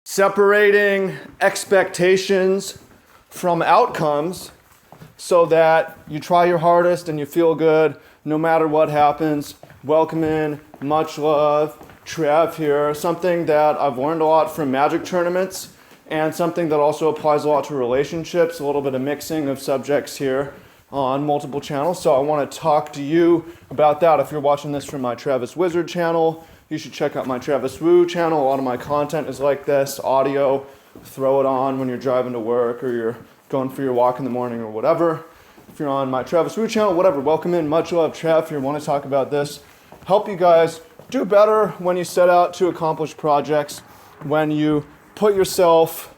Separating expectations from outcomes so that you try your hardest and you feel good no matter what happens. Welcome in, much love, Trev here. Something that I've learned a lot from Magic tournaments and something that also applies a lot to relationships, a little bit of mixing of subjects here on multiple channels. So I want to talk to you about that. If you're watching this from my Travis Wizard channel, you should check out my Travis Woo channel. A lot of my content is like this, audio. Throw it on when you're driving to work or you're going for your walk in the morning or whatever. If you're on my Travis Woo channel, whatever, welcome in. Much love, Trev. If you want to talk about this, help you guys do better when you set out to accomplish projects, when you put yourself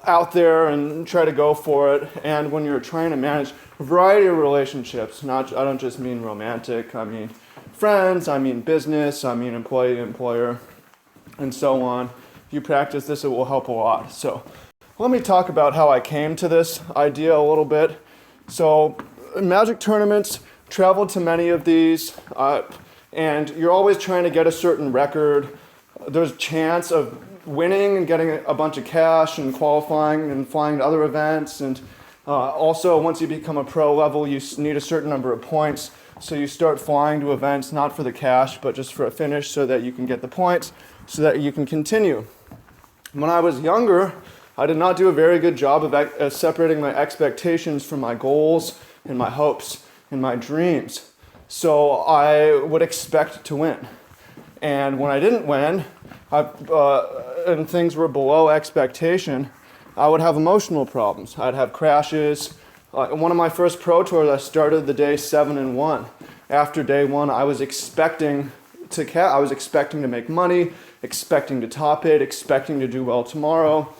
out there and try to go for it, and when you're trying to manage a variety of relationships. I don't just mean romantic, I mean friends, I mean business, I mean employee, employer, and so on. If you practice this, it will help a lot. So let me talk about how I came to this idea a little bit. So Magic tournaments, traveled to many of these, and you're always trying to get a certain record. There's a chance of winning and getting a bunch of cash and qualifying and flying to other events. And also, once you become a pro level, you need a certain number of points. So you start flying to events, not for the cash, but just for a finish so that you can get the points, so that you can continue. When I was younger, I did not do a very good job of separating my expectations from my goals and my hopes and my dreams. So I would expect to win. And when I didn't win, and things were below expectation, I would have emotional problems. I'd have crashes. One of my first pro tours, I started the day 7-1. After day 1, I was expecting to make money, expecting to top it, expecting to do well tomorrow.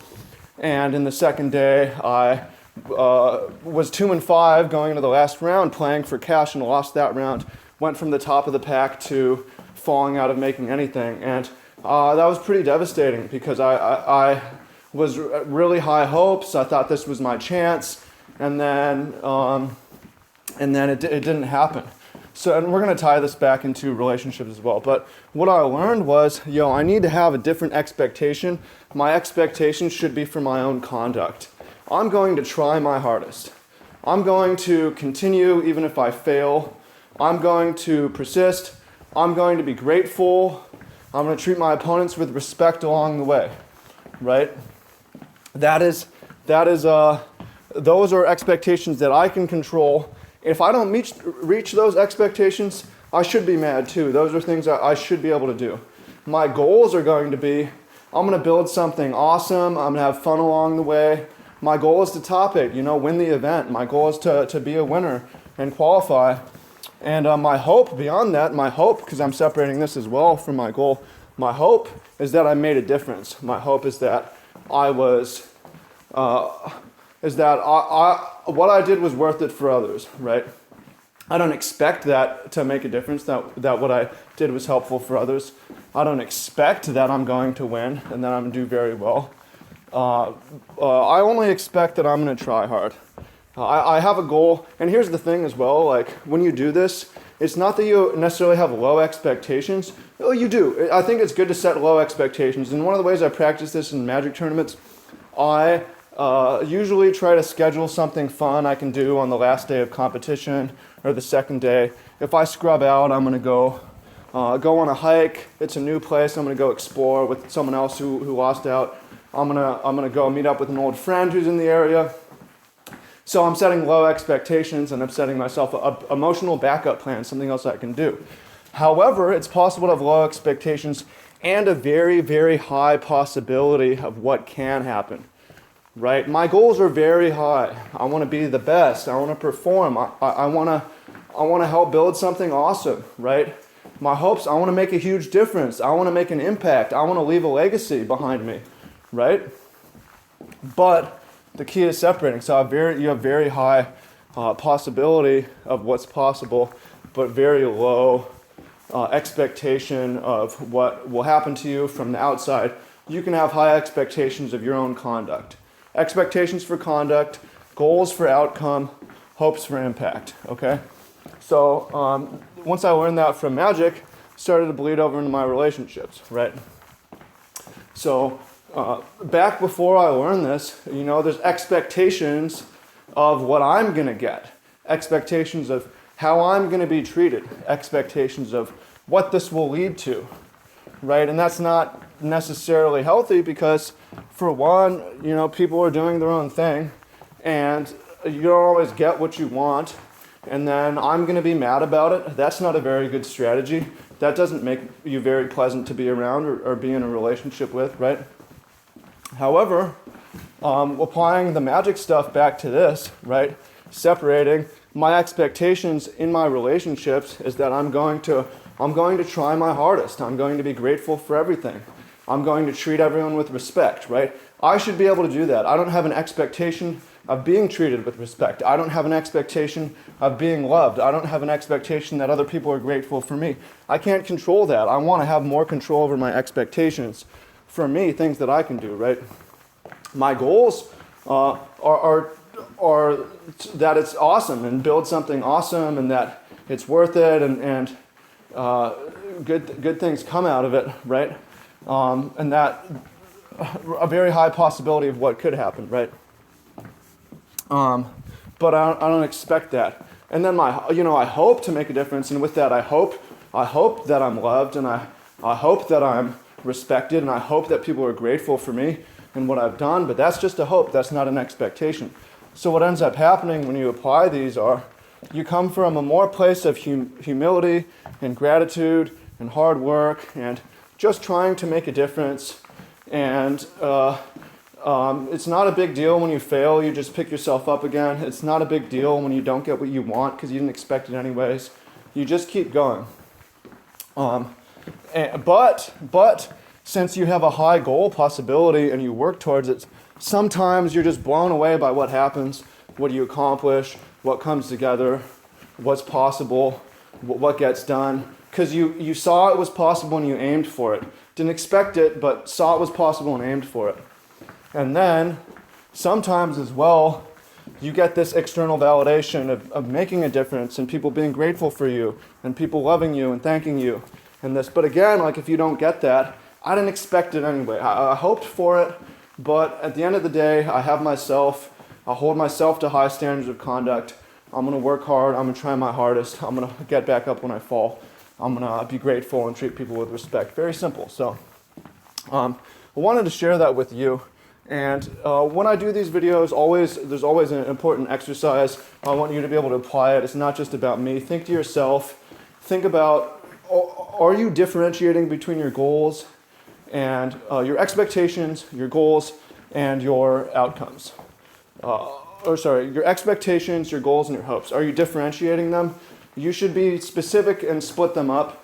And in the second day, I was 2-5 going into the last round, playing for cash, and lost that round. Went from the top of the pack to falling out of making anything. And that was pretty devastating because I was really high hopes. I thought this was my chance. And then it didn't happen. So, and we're going to tie this back into relationships as well. But what I learned was, I need to have a different expectation. My expectation should be for my own conduct. I'm going to try my hardest. I'm going to continue even if I fail. I'm going to persist. I'm going to be grateful. I'm going to treat my opponents with respect along the way, right? Those are expectations that I can control. If I don't reach those expectations, I should be mad too. Those are things that I should be able to do. My goals are going to be, I'm going to build something awesome. I'm going to have fun along the way. My goal is to top it, win the event. My goal is to be a winner and qualify. And my hope beyond that, because I'm separating this as well from my goal, my hope is that I made a difference. My hope is that what I did was worth it for others, right? I don't expect that to make a difference, that what I did was helpful for others. I don't expect that I'm going to win and that I'm going to do very well. I only expect that I'm going to try hard. I have a goal, and here's the thing as well, like when you do this, it's not that you necessarily have low expectations. Oh, you do. I think it's good to set low expectations, and one of the ways I practice this in Magic tournaments, I usually try to schedule something fun I can do on the last day of competition or the second day. If I scrub out, I'm going to go on a hike. It's a new place. I'm going to go explore with someone else who lost out. I'm going to go meet up with an old friend who's in the area. So I'm setting low expectations and I'm setting myself an emotional backup plan, something else I can do. However, it's possible to have low expectations and a very, very high possibility of what can happen. Right? My goals are very high. I want to be the best. I want to perform. I want to help build something awesome, right? My hopes, I want to make a huge difference. I want to make an impact. I want to leave a legacy behind me, right? But the key is separating. So you have very high possibility of what's possible, but very low expectation of what will happen to you from the outside. You can have high expectations of your own conduct. Expectations for conduct, goals for outcome, hopes for impact, okay? So once I learned that from Magic, started to bleed over into my relationships, right? So back before I learned this, there's expectations of what I'm going to get, expectations of how I'm going to be treated, expectations of what this will lead to, right? And that's not necessarily healthy because, for one, people are doing their own thing, and you don't always get what you want, and then I'm going to be mad about it. That's not a very good strategy. That doesn't make you very pleasant to be around or be in a relationship with, right? However, applying the magic stuff back to this, right? Separating my expectations in my relationships is that I'm going to try my hardest. I'm going to be grateful for everything. I'm going to treat everyone with respect, right? I should be able to do that. I don't have an expectation of being treated with respect. I don't have an expectation of being loved. I don't have an expectation that other people are grateful for me. I can't control that. I want to have more control over my expectations. For me, things that I can do, right? My goals are that it's awesome and build something awesome and that it's worth it and good things come out of it, right? And that a very high possibility of what could happen, right? But I don't expect that. And then I hope to make a difference, and with that, I hope that I'm loved, and I hope that I'm respected, and I hope that people are grateful for me and what I've done. But that's just a hope. That's not an expectation. So what ends up happening when you apply these are, you come from a more place of humility and gratitude and hard work and just trying to make a difference. And it's not a big deal when you fail. You just pick yourself up again. It's not a big deal when you don't get what you want because you didn't expect it anyways. You just keep going. But since you have a high goal possibility and you work towards it, sometimes you're just blown away by what happens, what you accomplish, what comes together, what's possible, what gets done. Because you saw it was possible and you aimed for it. Didn't expect it, but saw it was possible and aimed for it. And then, sometimes as well, you get this external validation of making a difference and people being grateful for you and people loving you and thanking you and this. But again, if you don't get that, I didn't expect it anyway. I hoped for it, but at the end of the day, I have myself. I hold myself to high standards of conduct. I'm going to work hard. I'm going to try my hardest. I'm going to get back up when I fall. I'm going to be grateful and treat people with respect. Very simple. So I wanted to share that with you. And when I do these videos, there's always an important exercise. I want you to be able to apply it. It's not just about me. Think to yourself. Think about, are you differentiating between your goals and your expectations, your goals, and your outcomes? Your expectations, your goals, and your hopes. Are you differentiating them? You should be specific and split them up.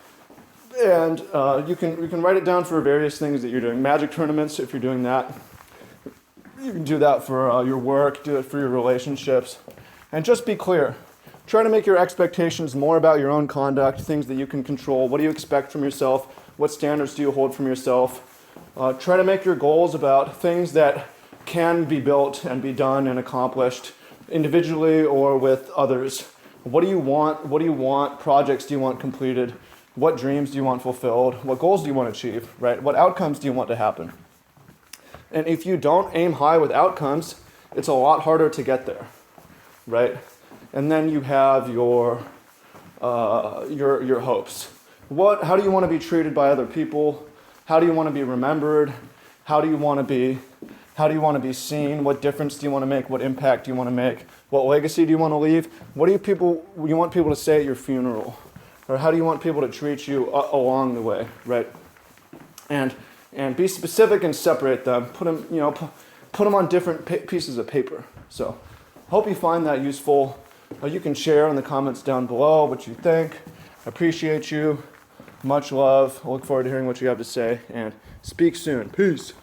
And you can write it down for various things that you're doing. Magic tournaments, if you're doing that. You can do that for your work, do it for your relationships. And just be clear. Try to make your expectations more about your own conduct, things that you can control. What do you expect from yourself? What standards do you hold from yourself? Try to make your goals about things that can be built and be done and accomplished individually or with others. What do you want? What do you want? Projects do you want completed? What dreams do you want fulfilled? What goals do you want to achieve, right? What outcomes do you want to happen? And if you don't aim high with outcomes, it's a lot harder to get there, right? And then you have your hopes. How do you want to be treated by other people? How do you want to be remembered? How do you want to be seen? What difference do you want to make? What impact do you want to make? What legacy do you want to leave? What do you want people to say at your funeral? Or how do you want people to treat you along the way, right? And be specific and separate them. Put them on different pieces of paper. So, hope you find that useful. You can share in the comments down below what you think. Appreciate you. Much love. I look forward to hearing what you have to say. And speak soon. Peace.